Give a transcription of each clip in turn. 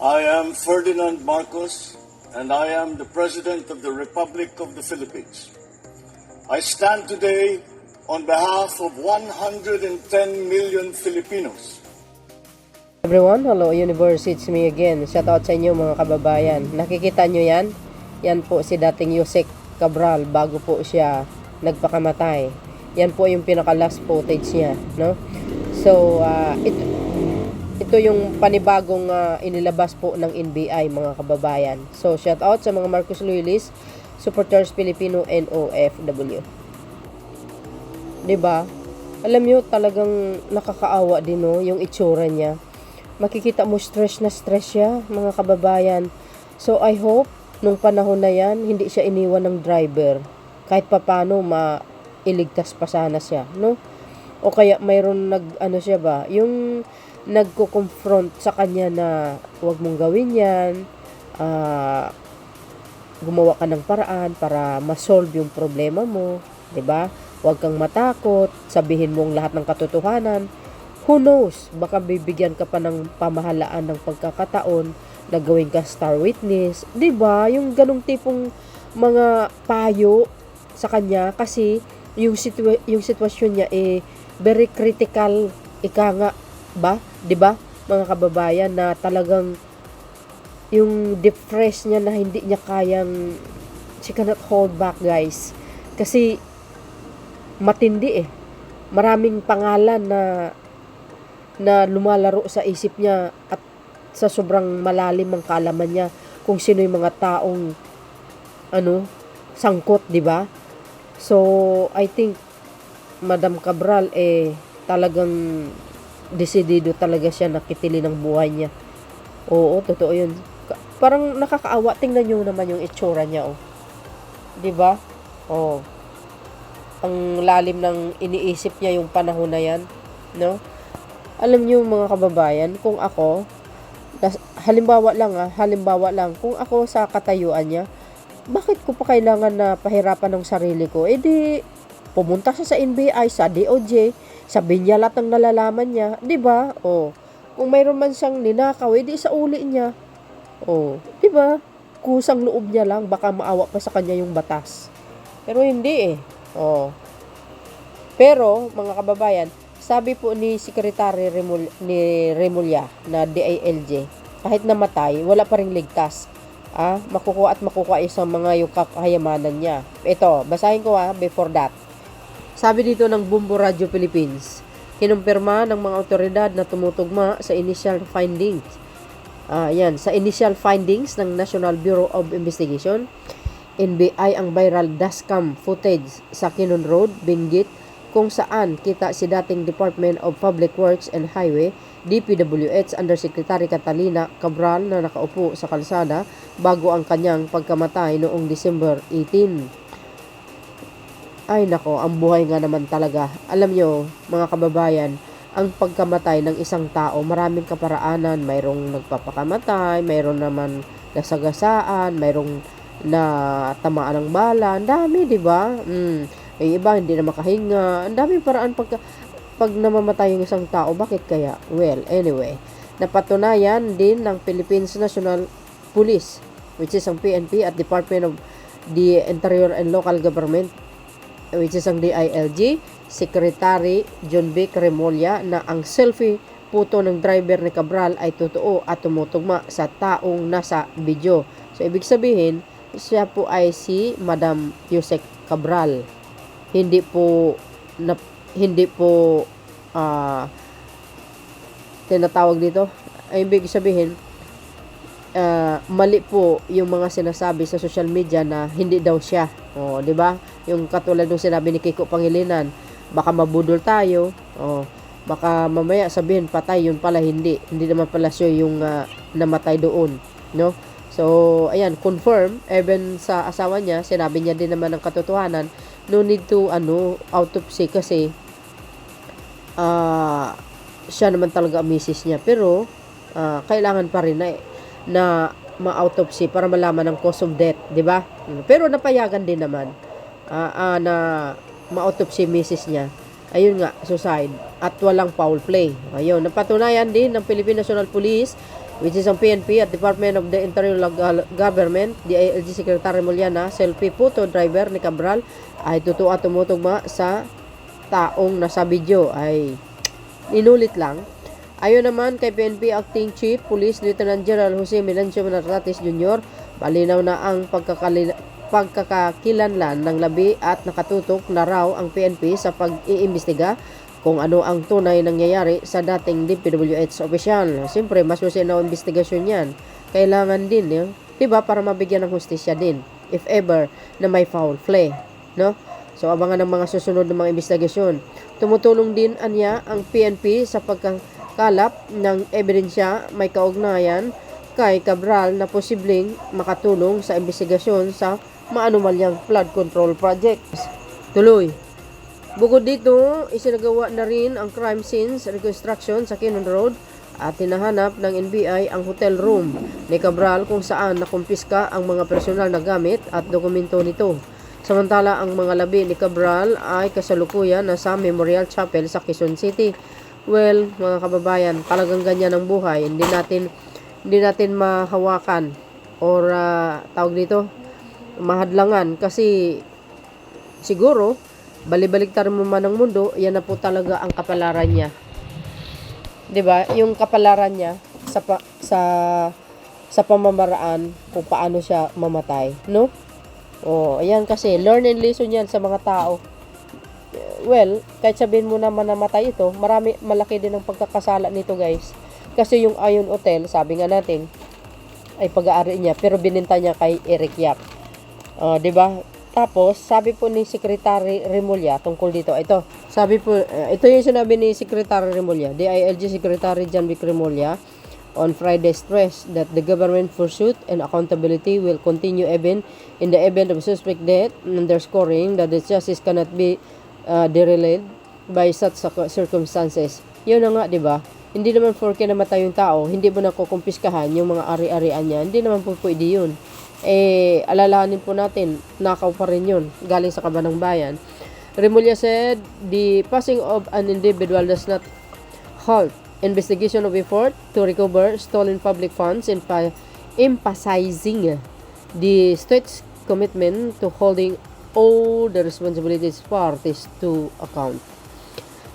I am Ferdinand Marcos, and I am the President of the Republic of the Philippines. I stand today on behalf of 110 million Filipinos. Everyone, hello universe, it's me again. Shout out sa inyo mga kababayan. Nakikita nyo yan? Yan po si dating Yusek Cabral bago po siya nagpakamatay. Yan po yung pinaka last footage niya, no? So, ito yung panibagong inilabas po ng NBI mga kababayan. So, shout out sa mga Marcos Loyalists, supporters Filipino and OFW. 'Di ba? Alam nyo, talagang nakakaawa din no, yung itsura niya. Makikita mo stress na stress siya, mga kababayan. So, I hope, nung panahon na yan, hindi siya iniwan ng driver. Kahit papano, mailigtas pa sana siya, no? O kaya, mayroon siya ba, yung nagko-confront sa kanya na, huwag mong gawin yan, gumawa ka ng paraan para ma-solve yung problema mo, 'di ba? Huwag kang matakot, sabihin mong lahat ng katotohanan. Who knows, baka bibigyan ka pa ng pamahalaan ng pagkakataon na gawin ka star witness, 'di ba? Yung ganung tipong mga payo sa kanya kasi yung sitwasyon niya very critical, ika nga ba, 'di ba? Mga kababayan, na talagang yung depressed niya na hindi niya kayang, she cannot hold back, guys. Kasi matindi maraming pangalan na lumalaro sa isip niya at sa sobrang malalim ang kaalaman niya kung sino yung mga taong sangkot, di ba? So, I think Madam Cabral talagang desidido talaga siya nakitili ng buhay niya. Oo, totoo yun. Parang nakakaawa. Tingnan nyo naman yung itsura niya, oh. 'Di ba? Oh. Ang lalim ng iniisip niya yung panahon na 'yan, no? Alam niyo mga kababayan, kung ako, halimbawa lang, kung ako sa katayuan niya, bakit ko pa kailangan na pahirapan ng sarili ko? Di pumunta siya sa NBI, sa DOJ, sabihin niya lahat ng nalalaman niya, 'di ba? Oh. Kung mayroon man siyang ninakaw, di sa uli niya. Oh, 'di ba? Kusang loob niya lang, baka maawa pa sa kanya yung batas. Pero hindi Oh. Pero mga kababayan, sabi po ni Secretary Remulla na DILG, kahit namatay, wala pa ring ligtas. Makukuha at makukuha isang mga yung kakayamanan niya. Ito, basahin ko before that. Sabi dito ng Bumbo Radio Philippines, kinumpirma ng mga otoridad na tumutugma sa initial findings. Sa initial findings ng National Bureau of Investigation, NBI ang viral dashcam footage sa Kinon Road, Benguet, kung saan kita si dating Department of Public Works and Highway, DPWH Undersecretary Catalina Cabral na nakaupo sa kalsada bago ang kanyang pagkamatay noong December 18. Ay nako, ang buhay nga naman talaga. Alam nyo, mga kababayan, ang pagkamatay ng isang tao, maraming kaparaanan. Mayroong nagpapakamatay, mayroon naman nasagasaan, mayroong na tamaan ng bala. Ang dami, di ba? Yung iba, hindi na makahinga. Ang daming paraan pag namamatay yung isang tao. Bakit kaya? Well, anyway, napatunayan din ng Philippines National Police, which is ang PNP, at Department of the Interior and Local Government, which is ang DILG, Secretary John Vic Remulla, na ang selfie puto ng driver ni Cabral ay totoo at tumutugma sa taong nasa video. So, ibig sabihin, siya po ay si Madam Yusek Cabral. Hindi po tinatawag dito. Ay, ibig sabihin, mali po yung mga sinasabi sa social media na hindi daw siya. Di ba? Yung katulad ng sinabi ni Kiko Pangilinan, baka mabudol tayo. Baka mamaya sabihin patay, yun pala hindi naman pala siya yung namatay doon, no? So ayan, confirm, even sa asawa niya, sinabi niya din naman ng katotohanan. No need to autopsy kasi siya naman talaga ang misis niya, pero kailangan pa rin na ma-autopsy para malaman ang cause of death, di ba? Pero napayagan din naman na ma-autopsy misis niya. Ayun nga, suicide at walang foul play. Ayun, napatunayan din ng Philippine National Police which is ang PNP at Department of the Interior Government, DILG Secretary Mulyana, selfie photo driver ni Cabral ay totoo at tumutugma sa taong nasa video ay inulit lang. Ayon naman kay PNP Acting Chief Police Lieutenant General Jose Melancio Manarrates Jr., malinaw na ang pagkakakilanlan ng labi at nakatutok na raw ang PNP sa pag-iimbestiga kung ano ang tunay nangyayari sa dating DPWH opisyal. Siyempre, mas na investigasyon yan. Kailangan din, diba, para mabigyan ng hustisya din, if ever, na may foul play, no? So, abangan ng mga susunod na mga investigasyon. Tumutulong din anya ang PNP sa pagkakalap ng ebidensya may kaugnayan kay Cabral na posibleng makatulong sa investigasyon sa maanumalyang flood control project. Tuloy. Bukod dito, isinagawa na rin ang crime scenes reconstruction sa Quezon Road at hinahanap ng NBI ang hotel room ni Cabral kung saan nakumpiska ang mga personal na gamit at dokumento nito. Samantala, ang mga labi ni Cabral ay kasalukuyan na sa Memorial Chapel sa Quezon City. Well, mga kababayan, talagang ganyan ang buhay. Hindi natin mahawakan or tawag dito, mahadlangan kasi siguro balibaligtad mo man ang mundo, yan na po talaga ang kapalaran niya. 'Di ba? Yung kapalaran niya sa pamamaraan kung paano siya mamatay, no? Oh, ayan kasi learn and lesson yan sa mga tao. Well, kahit sabihin mo naman namatay ito, malaki din ang pagkakasala nito, guys. Kasi yung Ion Hotel, sabi nga natin, ay pag-aari niya, pero bininta niya kay Eric Yap. 'Di ba? Tapos, sabi po ni Secretary Remulla tungkol dito, ito yung sinabi ni Secretary Remulla, DILG Secretary John Vic Remulla, on Friday stressed that the government pursuit and accountability will continue even in the event of suspect death, underscoring that the justice cannot be derailed by such circumstances. Yun na nga, di ba? Hindi naman porke namatay yung tao, hindi mo nakukumpiskahan yung mga ari-arian niya. Hindi naman po pwede yun. Alalahanin po natin, nakaw pa rin yun, galing sa kabanang bayan. Remulla said, the passing of an individual does not halt investigation of effort to recover stolen public funds, emphasizing the state's commitment to holding all the responsibilities parties to account.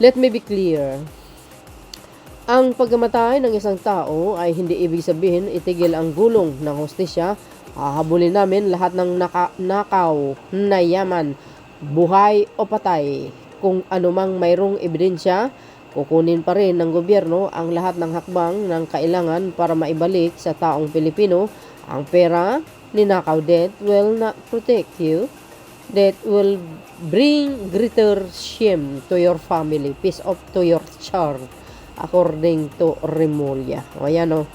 Let me be clear. Ang pagkamatay ng isang tao ay hindi ibig sabihin itigil ang gulong ng hustisya. Hahabulin namin lahat ng nakaw na yaman, buhay o patay. Kung anumang mayroong ebidensya, kukunin pa rin ng gobyerno ang lahat ng hakbang ng kailangan para maibalik sa taong Pilipino ang pera. Ninakaw. That will not protect you. That will bring greater shame to your family, piece of to your child, according to Remulla. O yan o.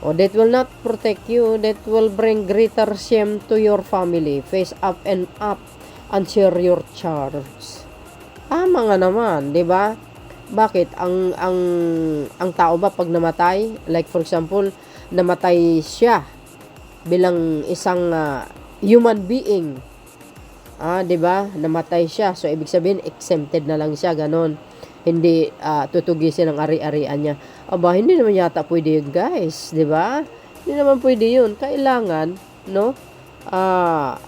That will not protect you. That will bring greater shame to your family. Face up and answer your charge. Tama nga naman, 'di ba? Bakit ang tao ba pag namatay, like for example, namatay siya bilang isang human being. 'Di ba? Namatay siya. So ibig sabihin exempted na lang siya, ganon. Hindi tutugisin ang ari-arian niya. Aba, hindi naman yata pwede yun, guys, 'di ba? Hindi naman pwede yun. Kailangan, no?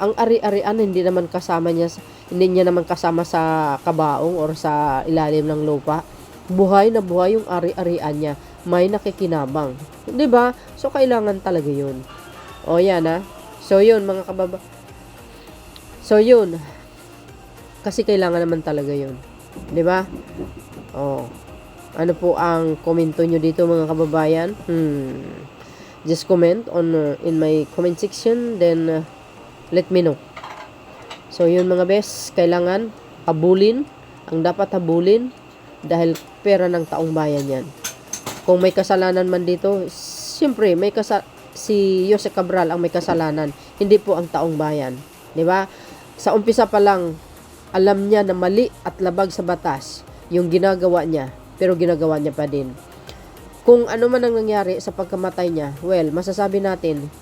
Ang ari-arian hindi niya naman kasama sa kabaong or sa ilalim ng lupa. Buhay na buhay yung ari-arian niya. May nakikinabang. 'Di ba? So kailangan talaga yun. O yan So yun, mga kababa. So yun. Kasi kailangan naman talaga yun. 'Di ba? Ano po ang komento nyo dito, mga kababayan? Just comment on in my comment section, then let me know. So yun, mga best, kailangan habulin ang dapat habulin dahil pera ng taong bayan yan. Kung may kasalanan man dito, siyempre si Jose Cabral ang may kasalanan, hindi po ang taong bayan, 'di ba? Sa umpisa pa lang alam niya na mali at labag sa batas yung ginagawa niya, pero ginagawa niya pa din. Kung ano man ang nangyari sa pagkamatay niya, well, masasabi natin,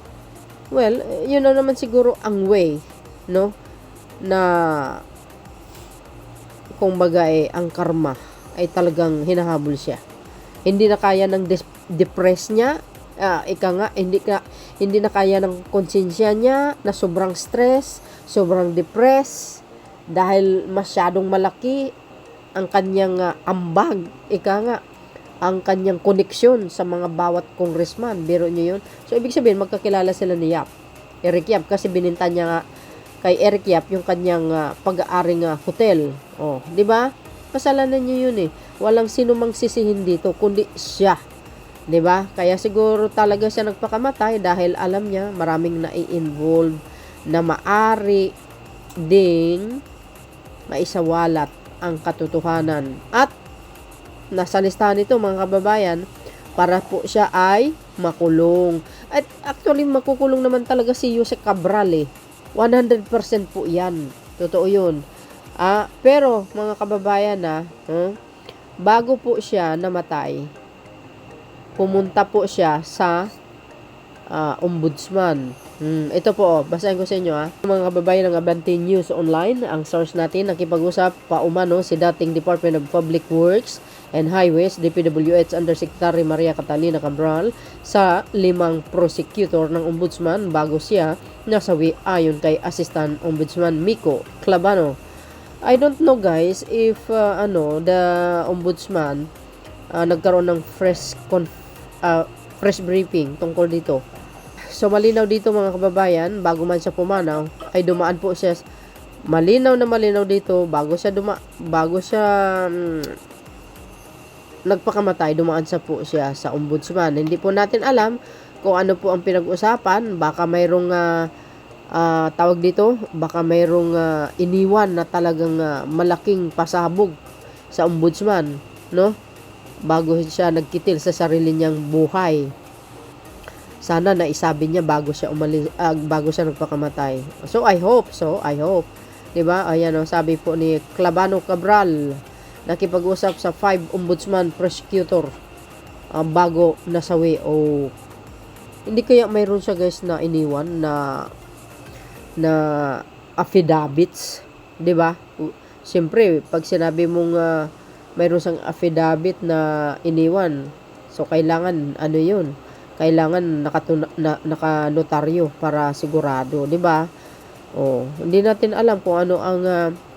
well, yun na naman siguro ang way, no? Na kung bagay, ang karma ay talagang hinahabol siya. Hindi na kaya ng depress niya Ika nga, hindi na kaya ng konsensya niya, na sobrang stress, sobrang depressed, dahil masyadong malaki ang kanyang ambag, ika nga, ang kanyang koneksyon sa mga bawat congressman. Biro niyo yun. So, ibig sabihin, magkakilala sila ni Eric Yap, kasi bininta niya nga kay Eric Yap yung kanyang pag-aaring hotel. Oh, di ba? Kasalanan niya yun eh. Walang sino mang sisihin dito, kundi siya. 'Di ba? Kaya siguro talaga siya nagpakamatay dahil alam niya maraming nai-involve na maari ding maisawalat ang katotohanan. At nasa listahan ito mga kababayan para po siya ay makulong. At actually makukulong naman talaga si Jose Cabral eh. 100% po 'yan. Totoo 'yun. Pero mga kababayan bago po siya namatay, pumunta po siya sa ombudsman. Ito po, basahin ko sa inyo Mga kababayan ng Abante News Online, ang source natin, nakipag-usap pa umano si dating Department of Public Works and Highways, DPWH Undersecretary Maria Catalina Cabral sa 5 prosecutor ng ombudsman bago siya nasawi ayon kay Assistant Ombudsman Miko Clabano. I don't know guys if the ombudsman nagkaroon ng fresh briefing tungkol dito. So malinaw dito mga kababayan, bago man siya pumanaw ay dumaan po siya, malinaw dito bago siya nagpakamatay, dumaan po siya sa ombudsman. Hindi po natin alam kung ano po ang pinag-usapan. Baka mayroong tawag dito, baka mayroong iniwan na talagang malaking pasabog sa ombudsman, no? Bago siya nagkitil sa sarili niyang buhay. Sana naisabi niya bago siya bago siya nagpakamatay. So I hope. 'Di ba? Ayan sabi po ni Clabano Cabral, nakipag-usap sa 5 ombudsman prosecutor bago nasawi. Hindi kaya mayroon siya guys na iniwan na affidavits, 'di ba? Siyempre, pag sinabi mong mayroon siyang affidavit na iniwan, so kailangan yun? Kailangan nakanotaryo para sigurado, 'di ba? Hindi natin alam kung ano ang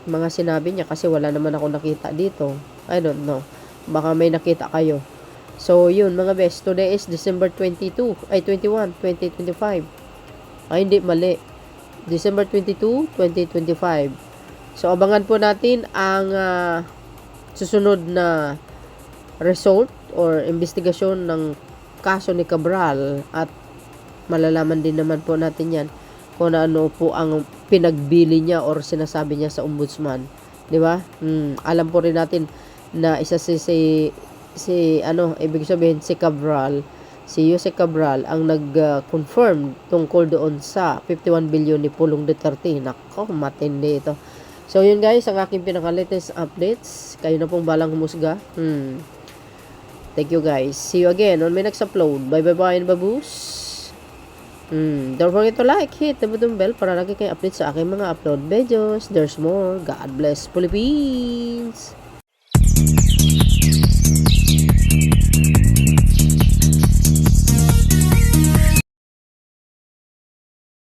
mga sinabi niya kasi wala naman ako nakita dito. I don't know. Baka may nakita kayo. So, yun mga best. Today is December 21, 2025. Hindi, mali. December 22, 2025. So, abangan po natin ang susunod na result or investigasyon ng kaso ni Cabral at malalaman din naman po natin yan kung ano po ang pinagbili niya or sinasabi niya sa ombudsman, 'di ba? Alam po rin natin na isa ibig sabihin si Jose Cabral ang nag-confirm tungkol doon sa 51 billion ni Pulong Duterte. Nako, matindi ito. So yun guys, ang aking pinaka-latest updates. Kayo na pong balang humusga. Thank you guys. See you again on my next upload. Bye and baboos. Don't forget to like, hit the button bell para lagi kayo update sa aking mga upload videos. There's more. God bless Philippines.